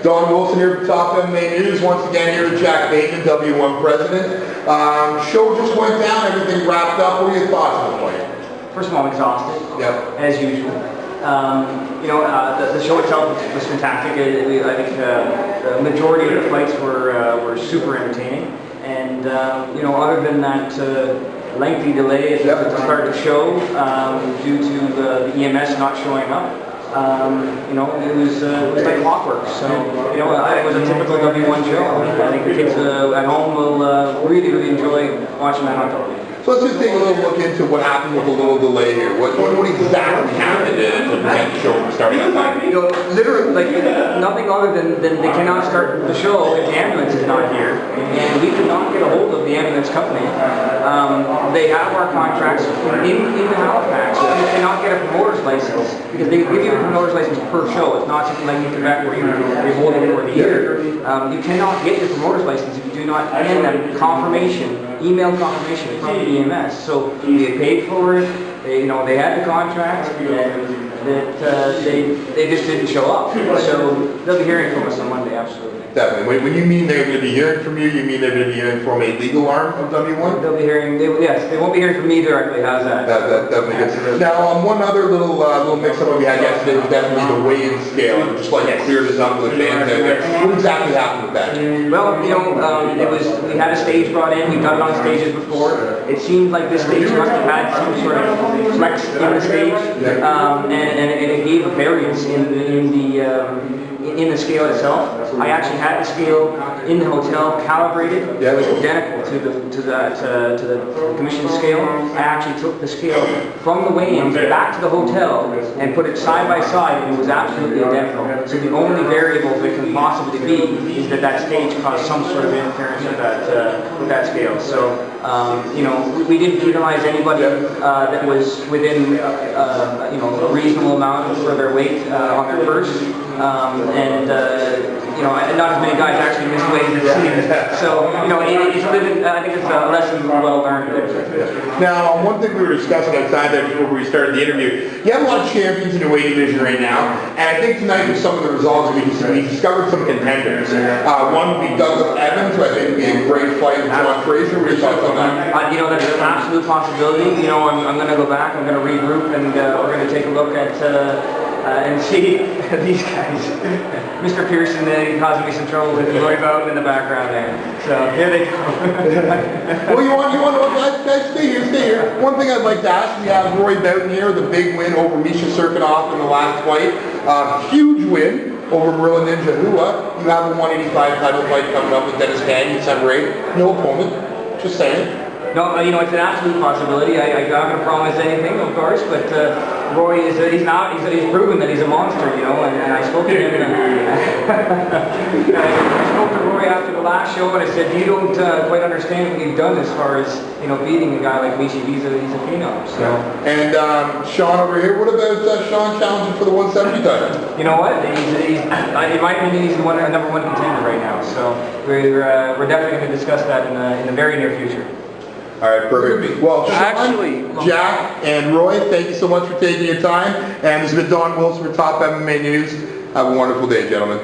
Don Wilson here from Top MMA News. Once again here with Jack Bateman, W1 President. Show just went down, everything wrapped up. What are your thoughts on the fight? First of all, I'm exhausted, as usual. The show itself was fantastic. I think the majority of the fights were super entertaining. And, other than that lengthy delay at the start of the show due to the EMS not showing up, it was like clockwork. So, it was a typical W1 show. I think the kids at home will really enjoy watching that on television. So let's just take a little look into what happened with a little delay here. What exactly happened to prevent the show from starting on time? Literally, nothing other than they cannot start the show if the ambulance is not here. And we could not get a hold of the ambulance company. They have our contracts in Halifax. We cannot get a promoter's license because they give you a promoter's license per show. It's not something like in Quebec where you hold it for the year. You cannot get your promoter's license if you do not hand them confirmation, email confirmation from the EMS. So they paid for it. They had the contract, and that they just didn't show up. So they'll be hearing from us on Monday, absolutely. Definitely. When you mean they're going to be hearing from you, you mean they're going to be hearing from a legal arm of W1? They'll be hearing. Yes, they won't be hearing from me directly. How's that? That definitely gets. Now, one other little mix-up we had yesterday was definitely the weigh-in scale. Just like clear this up with the fans out there. What exactly happened with that? Well, we had a stage brought in. We've done it on stages before. It seemed like this stage must have had some sort of flex in the stage, and it gave a variance in the scale itself. I actually had the scale in the hotel calibrated. It was identical to the commission scale. I actually took the scale from the weigh-in back to the hotel and put it side by side, and it was absolutely identical. So the only variable that can possibly be is that stage caused some sort of interference with that scale. So we didn't penalize anybody that was within a reasonable amount for their weight on their purse. Not as many guys actually missed weight in this season. So, I think it's a lesson well learned. Now, one thing we were discussing outside there before we started the interview, you have a lot of champions in your weight division right now, and I think tonight with some of the results we discovered some contenders. One would be Douglas Evans, who I think would be a great fight with John Fraser. What are your thoughts on that? That's an absolute possibility. I'm going to go back, I'm going to regroup, and we're going to take a look at and see these guys. Mr. Pearson causing me some trouble with Roy Bateman in the background there. So here they go. Well, you want guys, stay here. One thing I'd like to ask, we have Roy Bateman here, the big win over Misha Serkinov in the last fight. Huge win over Marilla Ninja Hua. You have a 185 title fight coming up with Dennis Canyon, December 8th. No opponent. Just saying. No, it's an absolute possibility. I'm not going to promise anything, of course, but Roy he's proven that he's a monster, and I spoke to him. I spoke to Roy after the last show, and I said, you don't quite understand what you've done as far as beating a guy like Misha. He's a phenom. So. And Sean over here, what about Sean challenging for the 170 title? You know what? In my opinion, he's the number one contender right now. So we're definitely going to discuss that in the very near future. All right, perfect. Well, Sean, Jack, and Roy, thank you so much for taking your time. And this has been Don Wilson for Top MMA News. Have a wonderful day, gentlemen.